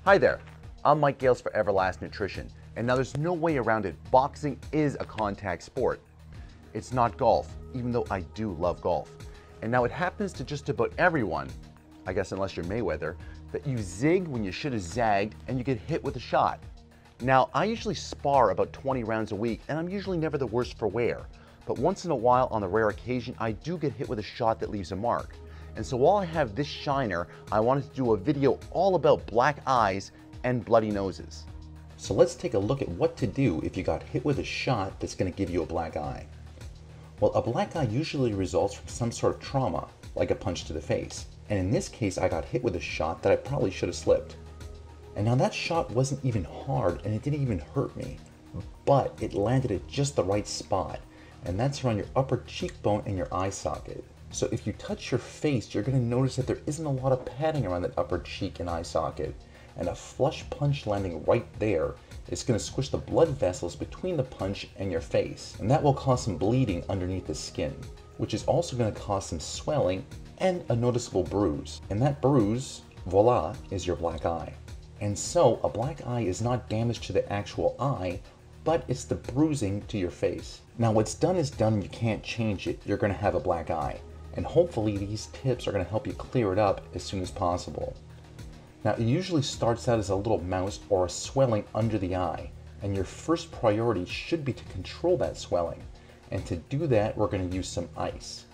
Hi there, I'm Mike Gales for Everlast Nutrition, and now there's no way around it. Boxing is a contact sport. It's not golf, even though I do love golf. And now it happens to just about everyone, I guess unless you're Mayweather, that you zig when you should have zagged and you get hit with a shot. Now, I usually spar about 20 rounds a week, and I'm usually never the worse for wear. But once in a while, on the rare occasion, I do get hit with a shot that leaves a mark. And so while I have this shiner, I wanted to do a video all about black eyes and bloody noses. So let's take a look at what to do if you got hit with a shot that's going to give you a black eye. Well, a black eye usually results from some sort of trauma, like a punch to the face. And in this case, I got hit with a shot that I probably should have slipped. And now that shot wasn't even hard and it didn't even hurt me, but it landed at just the right spot. And that's around your upper cheekbone and your eye socket. So if you touch your face, you're going to notice that there isn't a lot of padding around that upper cheek and eye socket. And a flush punch landing right there is going to squish the blood vessels between the punch and your face. And that will cause some bleeding underneath the skin, which is also going to cause some swelling and a noticeable bruise. And that bruise, voila, is your black eye. And so a black eye is not damage to the actual eye, but it's the bruising to your face. Now what's done is done and you can't change it. You're going to have a black eye. And hopefully these tips are going to help you clear it up as soon as possible. Now it usually starts out as a little mouse or a swelling under the eye, and your first priority should be to control that swelling. And to do that, we're going to use some ice.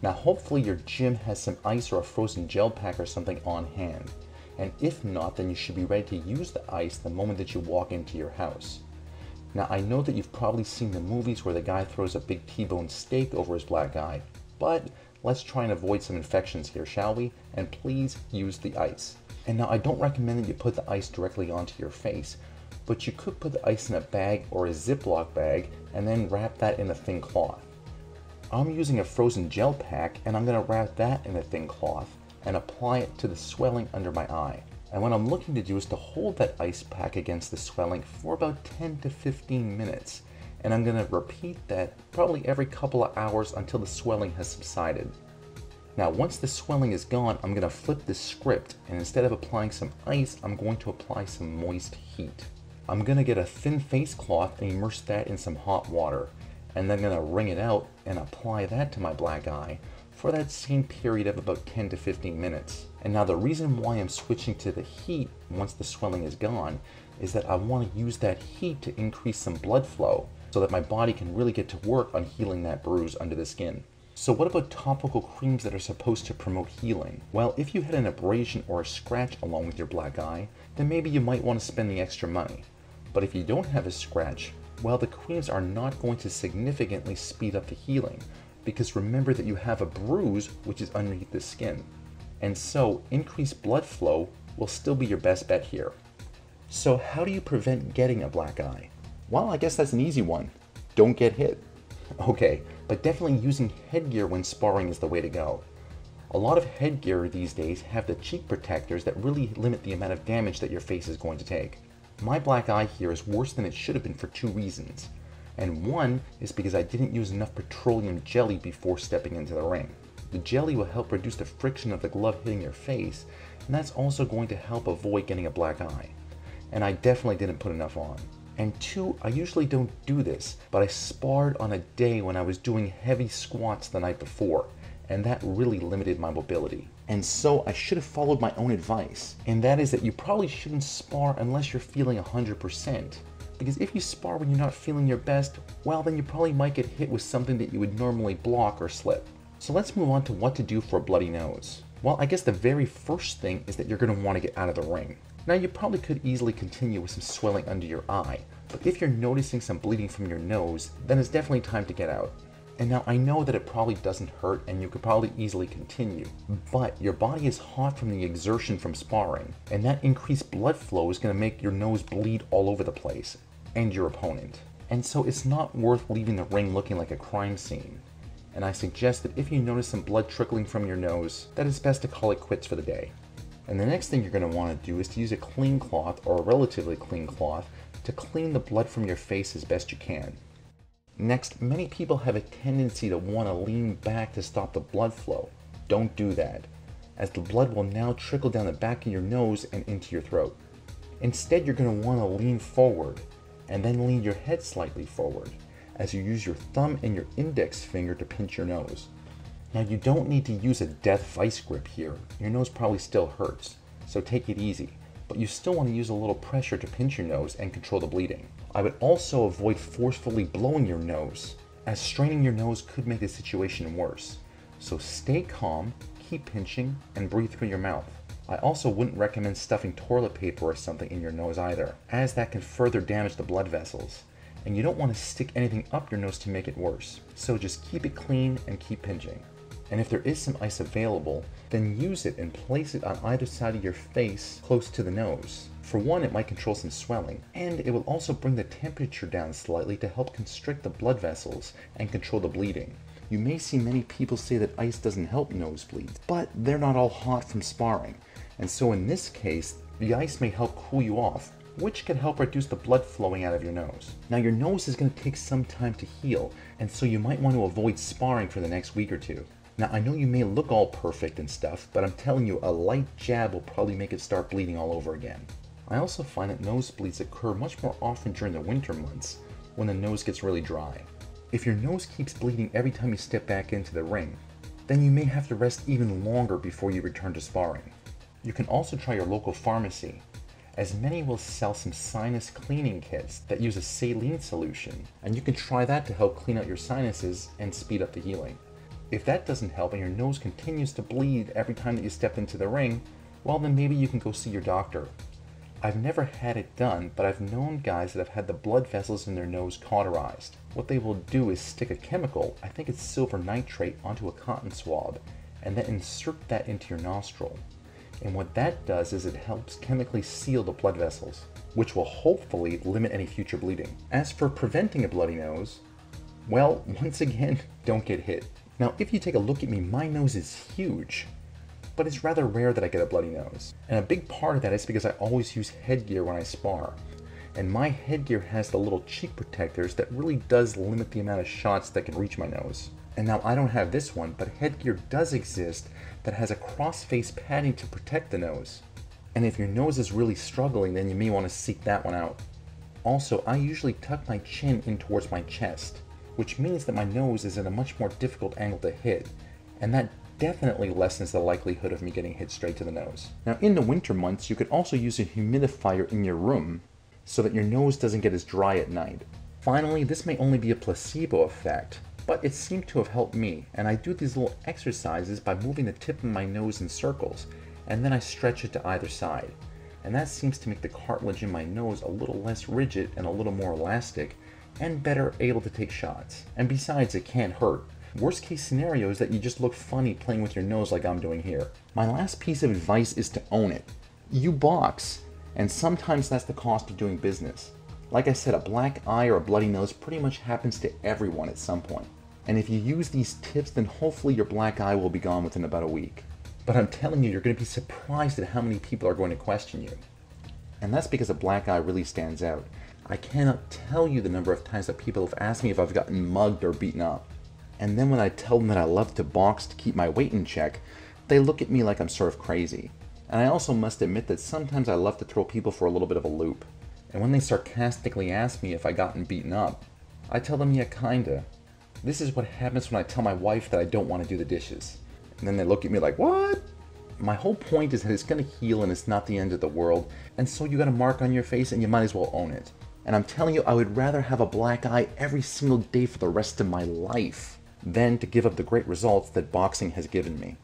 Now hopefully your gym has some ice or a frozen gel pack or something on hand. And if not, then you should be ready to use the ice the moment that you walk into your house. Now I know that you've probably seen the movies where the guy throws a big T-bone steak over his black eye, but let's try and avoid some infections here, shall we? And please use the ice. And now I don't recommend that you put the ice directly onto your face, but you could put the ice in a bag or a Ziploc bag and then wrap that in a thin cloth. I'm using a frozen gel pack and I'm going to wrap that in a thin cloth and apply it to the swelling under my eye. And what I'm looking to do is to hold that ice pack against the swelling for about 10 to 15 minutes. And I'm going to repeat that probably every couple of hours until the swelling has subsided. Now once the swelling is gone, I'm going to flip the script, and instead of applying some ice, I'm going to apply some moist heat. I'm going to get a thin face cloth and immerse that in some hot water, and then I'm going to wring it out and apply that to my black eye for that same period of about 10 to 15 minutes. And now the reason why I'm switching to the heat once the swelling is gone is that I want to use that heat to increase some blood flow so that my body can really get to work on healing that bruise under the skin. So what about topical creams that are supposed to promote healing? Well, if you had an abrasion or a scratch along with your black eye, then maybe you might want to spend the extra money. But if you don't have a scratch, well, the creams are not going to significantly speed up the healing, because remember that you have a bruise which is underneath the skin. And so increased blood flow will still be your best bet here. So how do you prevent getting a black eye? Well, I guess that's an easy one. Don't get hit. Okay, but definitely using headgear when sparring is the way to go. A lot of headgear these days have the cheek protectors that really limit the amount of damage that your face is going to take. My black eye here is worse than it should have been for two reasons. And one is because I didn't use enough petroleum jelly before stepping into the ring. The jelly will help reduce the friction of the glove hitting your face, and that's also going to help avoid getting a black eye. And I definitely didn't put enough on. And two, I usually don't do this, but I sparred on a day when I was doing heavy squats the night before, and that really limited my mobility. And so I should have followed my own advice, and that is that you probably shouldn't spar unless you're feeling 100%. Because if you spar when you're not feeling your best, well then you probably might get hit with something that you would normally block or slip. So let's move on to what to do for a bloody nose. Well, I guess the very first thing is that you're going to want to get out of the ring. Now you probably could easily continue with some swelling under your eye, but if you're noticing some bleeding from your nose, then it's definitely time to get out. And now I know that it probably doesn't hurt and you could probably easily continue, but your body is hot from the exertion from sparring, and that increased blood flow is going to make your nose bleed all over the place, and your opponent. And so it's not worth leaving the ring looking like a crime scene. And I suggest that if you notice some blood trickling from your nose, that it's best to call it quits for the day. And the next thing you're going to want to do is to use a clean cloth or a relatively clean cloth to clean the blood from your face as best you can. Next, many people have a tendency to want to lean back to stop the blood flow. Don't do that, as the blood will now trickle down the back of your nose and into your throat. Instead, you're going to want to lean forward and then lean your head slightly forward as you use your thumb and your index finger to pinch your nose. Now, you don't need to use a death vice grip here. Your nose probably still hurts, so take it easy. But you still want to use a little pressure to pinch your nose and control the bleeding. I would also avoid forcefully blowing your nose, as straining your nose could make the situation worse. So stay calm, keep pinching, and breathe through your mouth. I also wouldn't recommend stuffing toilet paper or something in your nose either, as that can further damage the blood vessels. And you don't want to stick anything up your nose to make it worse. So just keep it clean and keep pinching. And if there is some ice available, then use it and place it on either side of your face close to the nose. For one, it might control some swelling, and it will also bring the temperature down slightly to help constrict the blood vessels and control the bleeding. You may see many people say that ice doesn't help nosebleeds, but they're not all hot from sparring. And so in this case, the ice may help cool you off, which can help reduce the blood flowing out of your nose. Now, your nose is going to take some time to heal, and so you might want to avoid sparring for the next week or two. Now, I know you may look all perfect and stuff, but I'm telling you, a light jab will probably make it start bleeding all over again. I also find that nosebleeds occur much more often during the winter months, when the nose gets really dry. If your nose keeps bleeding every time you step back into the ring, then you may have to rest even longer before you return to sparring. You can also try your local pharmacy, as many will sell some sinus cleaning kits that use a saline solution, and you can try that to help clean out your sinuses and speed up the healing. If that doesn't help and your nose continues to bleed every time that you step into the ring, well, then maybe you can go see your doctor. I've never had it done, but I've known guys that have had the blood vessels in their nose cauterized. What they will do is stick a chemical, I think it's silver nitrate, onto a cotton swab, and then insert that into your nostril. And what that does is it helps chemically seal the blood vessels, which will hopefully limit any future bleeding. As for preventing a bloody nose, well, once again, don't get hit. Now, if you take a look at me, my nose is huge, but it's rather rare that I get a bloody nose. And a big part of that is because I always use headgear when I spar. And my headgear has the little cheek protectors that really does limit the amount of shots that can reach my nose. And now I don't have this one, but headgear does exist that has a cross-face padding to protect the nose. And if your nose is really struggling, then you may want to seek that one out. Also, I usually tuck my chin in towards my chest, which means that my nose is at a much more difficult angle to hit, and that definitely lessens the likelihood of me getting hit straight to the nose. Now, in the winter months, you could also use a humidifier in your room so that your nose doesn't get as dry at night. Finally, this may only be a placebo effect, but it seemed to have helped me, and I do these little exercises by moving the tip of my nose in circles, and then I stretch it to either side. And that seems to make the cartilage in my nose a little less rigid and a little more elastic, and better able to take shots. And besides, it can't hurt. Worst case scenario is that you just look funny playing with your nose like I'm doing here. My last piece of advice is to own it. You box, and sometimes that's the cost of doing business. Like I said, a black eye or a bloody nose pretty much happens to everyone at some point. And if you use these tips, then hopefully your black eye will be gone within about a week. But I'm telling you, you're going to be surprised at how many people are going to question you. And that's because a black eye really stands out. I cannot tell you the number of times that people have asked me if I've gotten mugged or beaten up. And then when I tell them that I love to box to keep my weight in check, they look at me like I'm sort of crazy. And I also must admit that sometimes I love to throw people for a little bit of a loop. And when they sarcastically ask me if I gotten beaten up, I tell them, yeah, kinda. This is what happens when I tell my wife that I don't want to do the dishes. And then they look at me like, what? My whole point is that it's going to heal and it's not the end of the world. And so you got a mark on your face and you might as well own it. And I'm telling you, I would rather have a black eye every single day for the rest of my life than to give up the great results that boxing has given me.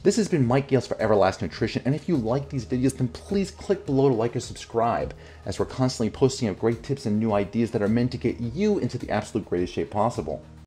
This has been Mike Gales for Everlast Nutrition, and if you like these videos, then please click below to like or subscribe, as we're constantly posting up great tips and new ideas that are meant to get you into the absolute greatest shape possible.